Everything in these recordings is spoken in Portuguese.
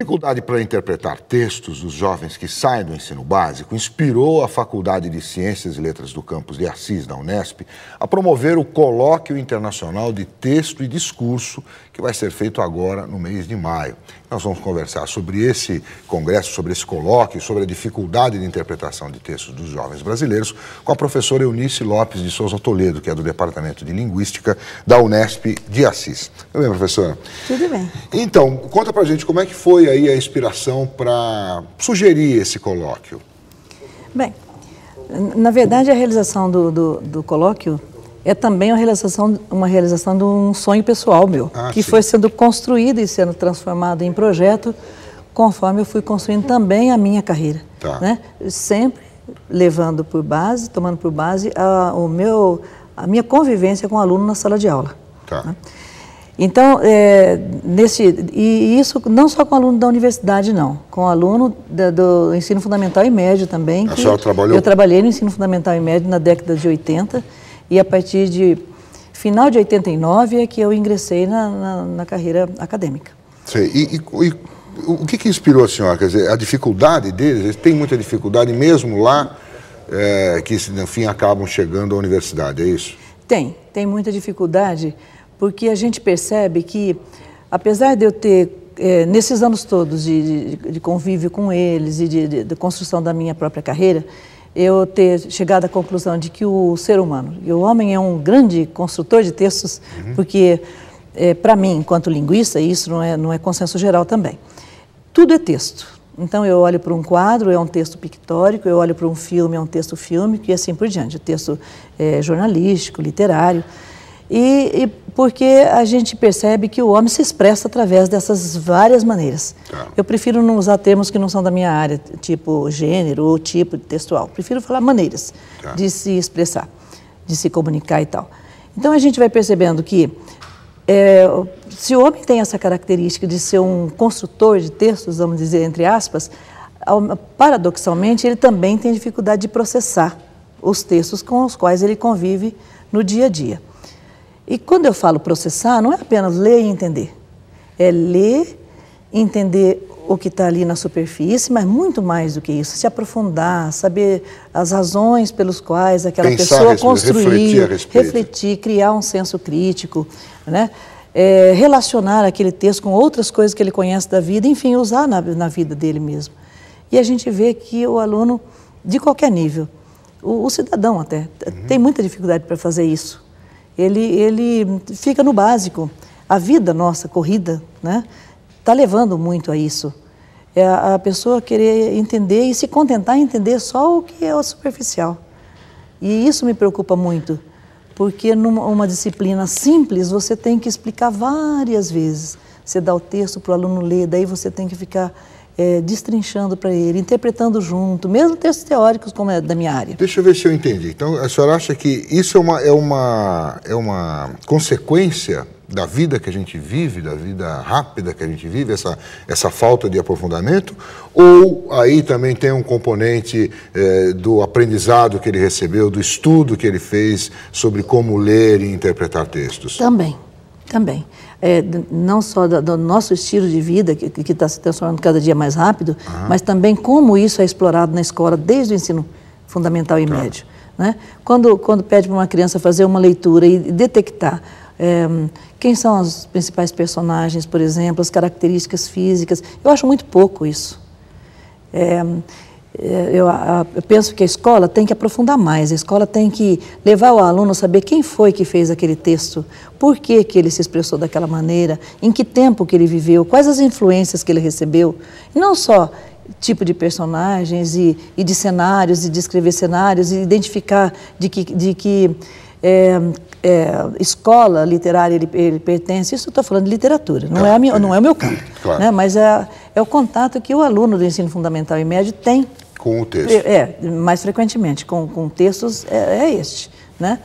Dificuldade para interpretar textos dos jovens que saem do ensino básico inspirou a Faculdade de Ciências e Letras do campus de Assis, da Unesp, a promover o Colóquio Internacional de Texto e Discurso, que vai ser feito agora no mês de maio. Nós vamos conversar sobre esse congresso, sobre esse colóquio, sobre a dificuldade de interpretação de textos dos jovens brasileiros, com a professora Eunice Lopes de Souza Toledo, que é do Departamento de Linguística da Unesp de Assis. Tudo bem, professora? Tudo bem. Então, conta pra gente como é que foi aí a inspiração para sugerir esse colóquio. Bem, na verdade a realização do colóquio é também uma realização de um sonho pessoal meu, que foi sendo construído e sendo transformado em projeto conforme eu fui construindo também a minha carreira. Né? Sempre levando por base, tomando por base a minha convivência com o aluno na sala de aula. Né? Então, isso não só com aluno da universidade, não, com aluno do ensino fundamental e médio também. A senhora trabalhou? Eu trabalhei no ensino fundamental e médio na década de 80 e a partir de final de 89 é que eu ingressei na carreira acadêmica. Sei. E o que inspirou a senhora? Quer dizer, a dificuldade deles, eles têm muita dificuldade mesmo lá, que no fim acabam chegando à universidade, é isso? Tem muita dificuldade, porque a gente percebe que, apesar de eu ter, nesses anos todos de convívio com eles e de construção da minha própria carreira, eu ter chegado à conclusão de que o ser humano, e o homem é um grande construtor de textos, porque, para mim, enquanto linguista, isso não é consenso geral também, tudo é texto. Então, eu olho para um quadro, é um texto pictórico, eu olho para um filme, é um texto fílmico e assim por diante, o texto jornalístico, literário. E porque a gente percebe que o homem se expressa através dessas várias maneiras. Eu prefiro não usar termos que não são da minha área, tipo gênero ou tipo textual. Prefiro falar maneiras de se expressar, de se comunicar e tal. Então a gente vai percebendo que se o homem tem essa característica de ser um construtor de textos, vamos dizer, entre aspas, paradoxalmente ele também tem dificuldade de processar os textos com os quais ele convive no dia a dia. E quando eu falo processar, não é apenas ler e entender. É ler, entender o que está ali na superfície, mas muito mais do que isso. Se aprofundar, saber as razões pelas quais aquela pessoa construiu, refletir, criar um senso crítico, né? Relacionar aquele texto com outras coisas que ele conhece da vida, enfim, usar na vida dele mesmo. E a gente vê que o aluno, de qualquer nível, o cidadão até, tem muita dificuldade para fazer isso. Ele fica no básico. A vida nossa, corrida, né, está levando muito a isso. É a pessoa querer entender e se contentar em entender só o que é o superficial. E isso me preocupa muito, porque numa disciplina simples você tem que explicar várias vezes. Você dá o texto para o aluno ler, daí você tem que ficar destrinchando para ele, interpretando junto, mesmo textos teóricos como é da minha área. Deixa eu ver se eu entendi. Então, a senhora acha que isso é uma consequência da vida que a gente vive, da vida rápida que a gente vive, essa falta de aprofundamento? Ou aí também tem um componente do aprendizado que ele recebeu, do estudo que ele fez sobre como ler e interpretar textos? Também. Não só do nosso estilo de vida, que está se transformando cada dia mais rápido, mas também como isso é explorado na escola desde o ensino fundamental e médio. Né? Quando pede para uma criança fazer uma leitura e detectar quem são os principais personagens, por exemplo, as características físicas, eu acho muito pouco isso. Eu penso que a escola tem que aprofundar mais, a escola tem que levar o aluno a saber quem foi que fez aquele texto, por que ele se expressou daquela maneira, em que tempo que ele viveu, quais as influências que ele recebeu, e não só tipo de personagens e de cenários, e descrever cenários, e identificar de que escola literária ele pertence. Isso eu estou falando de literatura, não é o meu campo, né? Mas é o contato que o aluno do ensino fundamental e médio tem com o texto. Mais frequentemente, com textos este, né?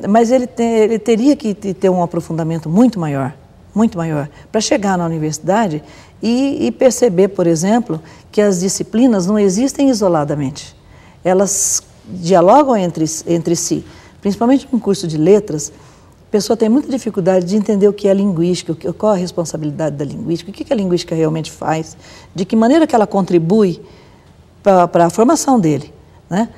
Mas ele teria que ter um aprofundamento muito maior, para chegar na universidade e perceber, por exemplo, que as disciplinas não existem isoladamente. Elas dialogam entre si. Principalmente no curso de letras, a pessoa tem muita dificuldade de entender o que é linguística, qual a responsabilidade da linguística, o que a linguística realmente faz, de que maneira que ela contribui para a formação dele, né?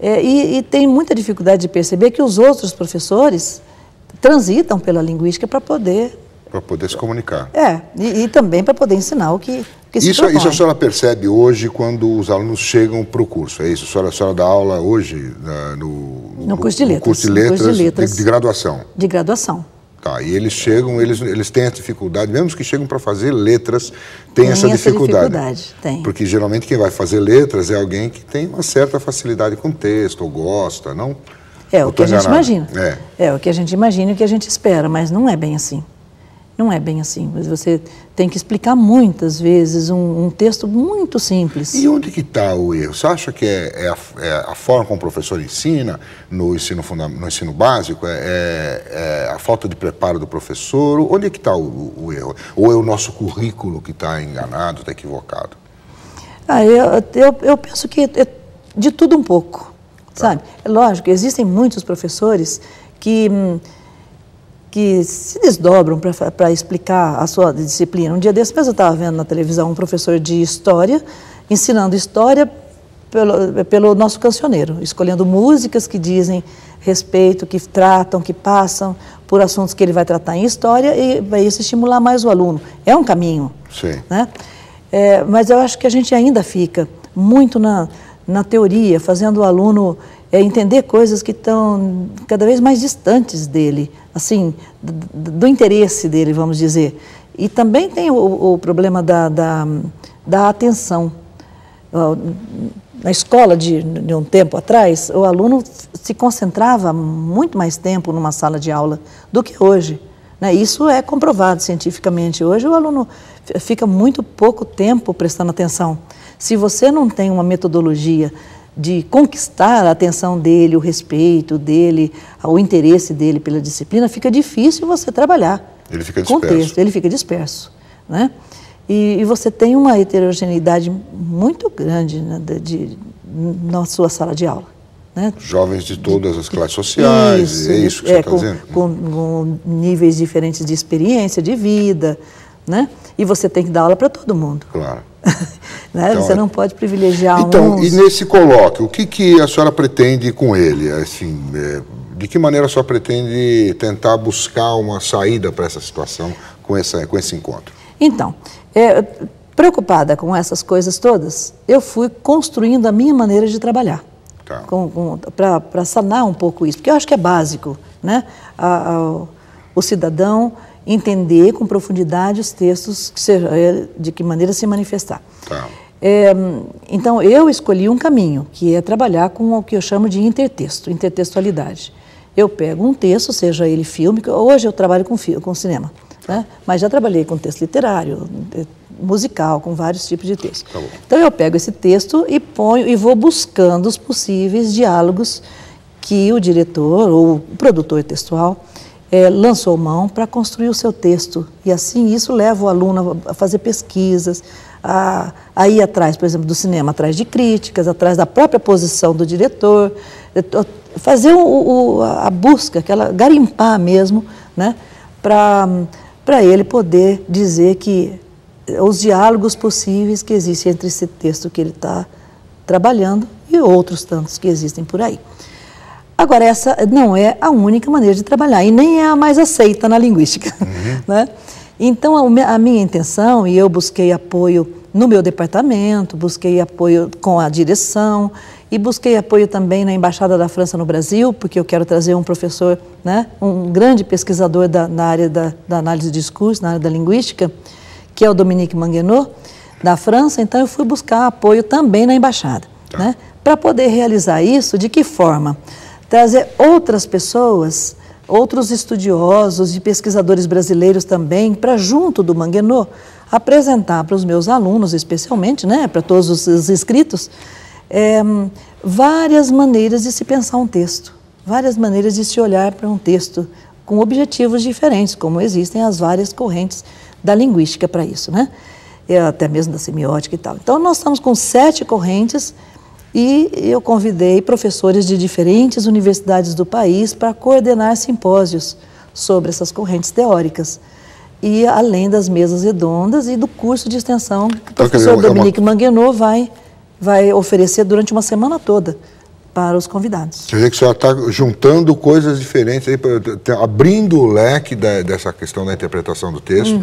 E tem muita dificuldade de perceber que os outros professores transitam pela linguística para poder se comunicar. E também para poder ensinar o que se isso a senhora percebe hoje quando os alunos chegam para o curso, é isso? A senhora dá aula hoje no curso de letras, de graduação? De graduação. Tá, e eles chegam, eles têm essa dificuldade, mesmo que chegam para fazer letras, tem essa dificuldade. Tem. Porque geralmente quem vai fazer letras é alguém que tem uma certa facilidade com texto, ou gosta, não? É o que a gente imagina. É o que a gente imagina e o que a gente espera, mas não é bem assim. Não é bem assim, mas você tem que explicar muitas vezes um texto muito simples. E onde que está o erro? Você acha que é a forma como o professor ensina no ensino básico? É a falta de preparo do professor? Onde é que está o erro? Ou é o nosso currículo que está enganado, está equivocado? Eu penso que é de tudo um pouco, sabe? É lógico, existem muitos professores que se desdobram para explicar a sua disciplina. Um dia desses mesmo eu estava vendo na televisão um professor de história, ensinando história pelo nosso cancioneiro, escolhendo músicas que dizem respeito, que tratam, que passam por assuntos que ele vai tratar em história e vai isso estimular mais o aluno. É um caminho. Sim. Né? Mas eu acho que a gente ainda fica muito na teoria, fazendo o aluno entender coisas que estão cada vez mais distantes dele, assim, do interesse dele, vamos dizer. E também tem o problema da atenção. Na escola de um tempo atrás, o aluno se concentrava muito mais tempo numa sala de aula do que hoje, né? Isso é comprovado cientificamente. Hoje o aluno fica muito pouco tempo prestando atenção. Se você não tem uma metodologia de conquistar a atenção dele, o respeito dele, o interesse dele pela disciplina, fica difícil você trabalhar. Ele fica disperso. Com texto, ele fica disperso, né? E você tem uma heterogeneidade muito grande, né, na sua sala de aula, né? Jovens de todas as classes sociais, é isso que você está dizendo? Com níveis diferentes de experiência, de vida, né? E você tem que dar aula para todo mundo. Claro. Né? Então, você não pode privilegiar uns... E nesse colóquio, o que a senhora pretende com ele? Assim, de que maneira a senhora pretende tentar buscar uma saída para essa situação com esse encontro? Então, preocupada com essas coisas todas, eu fui construindo a minha maneira de trabalhar. Tá. Para sanar um pouco isso, porque eu acho que é básico, né? O cidadão entender com profundidade os textos, de que maneira se manifestar. Tá. Então, eu escolhi um caminho, que é trabalhar com o que eu chamo de intertextualidade. Eu pego um texto, seja ele filme, hoje eu trabalho com cinema, né? Mas já trabalhei com texto literário, musical, com vários tipos de texto. Tá bom. Então, eu pego esse texto e ponho e vou buscando os possíveis diálogos que o diretor ou o produtor textual lançou mão para construir o seu texto. E assim isso leva o aluno a fazer pesquisas, a ir atrás, por exemplo, do cinema, atrás de críticas, atrás da própria posição do diretor, fazer a busca, garimpar mesmo, né, para ele poder dizer que os diálogos possíveis que existem entre esse texto que ele está trabalhando e outros tantos que existem por aí. Agora, essa não é a única maneira de trabalhar e nem é a mais aceita na linguística. Uhum. Né? Então, a minha intenção, e eu busquei apoio no meu departamento, busquei apoio com a direção e busquei apoio também na Embaixada da França no Brasil, porque eu quero trazer um professor, né, um grande pesquisador na área da análise de discurso, na área da linguística, que é o Dominique Manguenot, da França. Então, eu fui buscar apoio também na Embaixada. Tá. Né? Para poder realizar isso, de que forma? Trazer outras pessoas, outros estudiosos e pesquisadores brasileiros também, para junto do Manguenot, apresentar para os meus alunos, especialmente, né, para todos os inscritos, várias maneiras de se pensar um texto, várias maneiras de se olhar para um texto com objetivos diferentes, como existem as várias correntes da linguística para isso, né? Até mesmo da semiótica e tal. Então, nós estamos com 7 correntes. E eu convidei professores de diferentes universidades do país para coordenar simpósios sobre essas correntes teóricas. E além das mesas redondas e do curso de extensão que o professor Dominique Manguenot vai oferecer durante uma semana toda para os convidados. Quer dizer que a senhora está juntando coisas diferentes, aí, abrindo o leque dessa questão da interpretação do texto.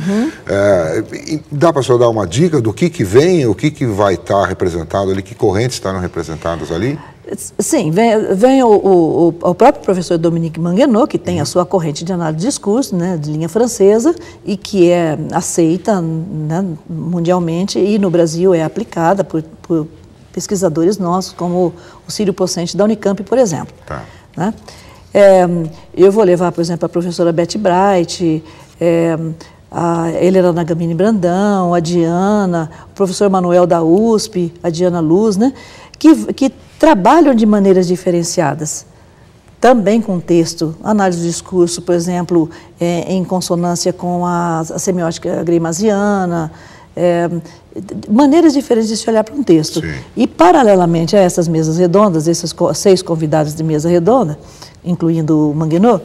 Dá para a senhora dar uma dica do que vem, o que vai estar representado ali, que correntes estarão representadas ali? Sim, vem o próprio professor Dominique Manguenot, que tem a sua corrente de análise de discurso, né, de linha francesa, e que é aceita, né, mundialmente, e no Brasil é aplicada por pesquisadores nossos, como o Círio Pocente da Unicamp, por exemplo. Tá. Né? Eu vou levar, por exemplo, a professora Beth Bright, a Helena Nagamini Brandão, a Diana, o professor Manuel da USP, a Diana Luz, né, que trabalham de maneiras diferenciadas, também com texto, análise do discurso, por exemplo, em consonância com a semiótica greimasiana, maneiras diferentes de se olhar para um texto. Sim. E, paralelamente a essas mesas redondas, esses 6 convidados de mesa redonda, incluindo o Manguenot,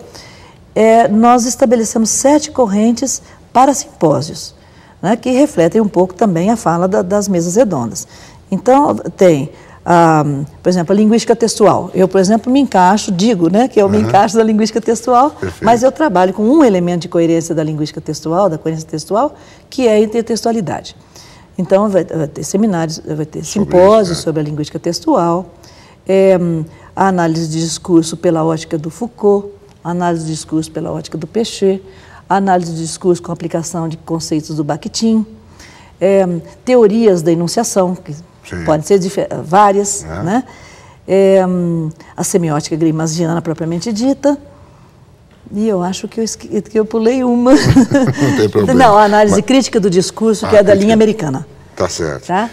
nós estabelecemos 7 correntes para simpósios, né, que refletem um pouco também a fala das mesas redondas. Então, tem, por exemplo, a linguística textual. Eu, por exemplo, me encaixo, digo, né, que eu me encaixo da linguística textual, perfeito, mas eu trabalho com um elemento de coerência da linguística textual, da coerência textual, que é a intertextualidade. Então, vai ter seminários, vai ter simpósios sobre a linguística textual, a análise de discurso pela ótica do Foucault, a análise de discurso pela ótica do Péchet, a análise de discurso com aplicação de conceitos do Bakhtin, teorias da enunciação, que sim, podem ser várias, né? A semiótica greimasiana propriamente dita, e eu acho que eu pulei uma. Não tem problema. Não, a análise crítica do discurso, que é da linha americana. Tá certo. Tá?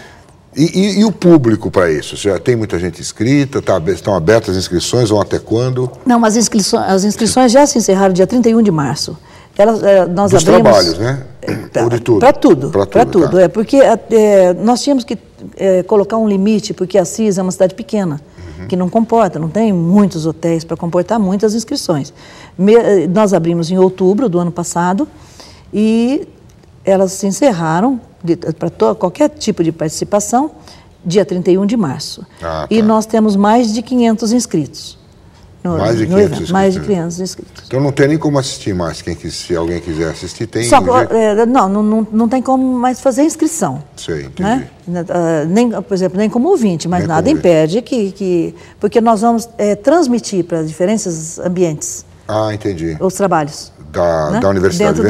E o público para isso? Já tem muita gente inscrita? Estão abertas as inscrições? Vão até quando? Não, as inscrições já se encerraram dia 31 de março. Nós dos abrimos, trabalhos, né? Ou de tudo? Para tudo. Para tudo. Tá. Porque nós tínhamos que colocar um limite, porque Assis é uma cidade pequena, que não comporta, não tem muitos hotéis para comportar muitas inscrições. Nós abrimos em outubro do ano passado e elas se encerraram para qualquer tipo de participação dia 31 de março. Tá. E nós temos mais de 500 inscritos. Mais de 500 inscritos. Mais de 500 inscritos. Então não tem nem como assistir mais. Se alguém quiser assistir, tem... Não tem como mais fazer inscrição. Sei, entendi. Né? Por exemplo, nem como ouvinte, mas nada impede porque nós vamos transmitir para diferentes ambientes. Ah, entendi. Os trabalhos. Da universidade.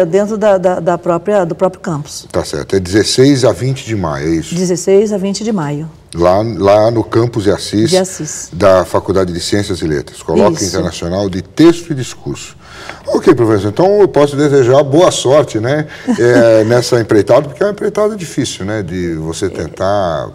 Dentro do próprio campus. Tá certo. É 16 a 20 de maio, é isso? 16 a 20 de maio. Lá no campus de Assis, da Faculdade de Ciências e Letras, Colóquio Internacional de Texto e Discurso. Ok, professor, então eu posso desejar boa sorte, né, nessa empreitada, porque é uma empreitada difícil, né, de você tentar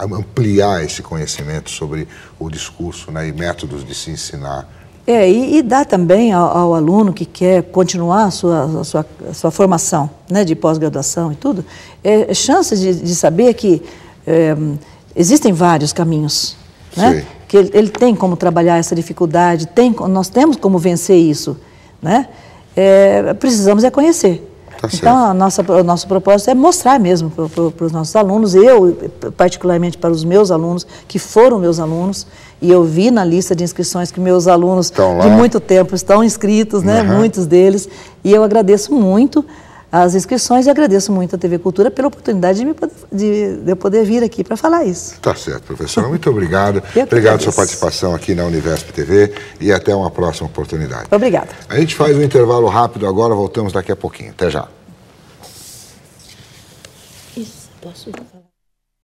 ampliar esse conhecimento sobre o discurso, né, e métodos de se ensinar. E dá também ao aluno que quer continuar a sua formação, né, de pós-graduação e tudo, chances de saber que existem vários caminhos, né? Que ele tem como trabalhar essa dificuldade, nós temos como vencer isso, né? Precisamos conhecer. Tá então, o nosso propósito é mostrar mesmo para os nossos alunos, eu particularmente para os meus alunos, que foram meus alunos, e eu vi na lista de inscrições que meus alunos de muito tempo estão inscritos, né? Muitos deles, e eu agradeço muito as inscrições e agradeço muito a TV Cultura pela oportunidade de eu poder vir aqui para falar isso. Tá certo, professora. Muito obrigado. Obrigado pela sua participação aqui na Univesp TV e até uma próxima oportunidade. Obrigada. A gente faz um intervalo rápido agora, voltamos daqui a pouquinho. Até já. Isso, posso falar?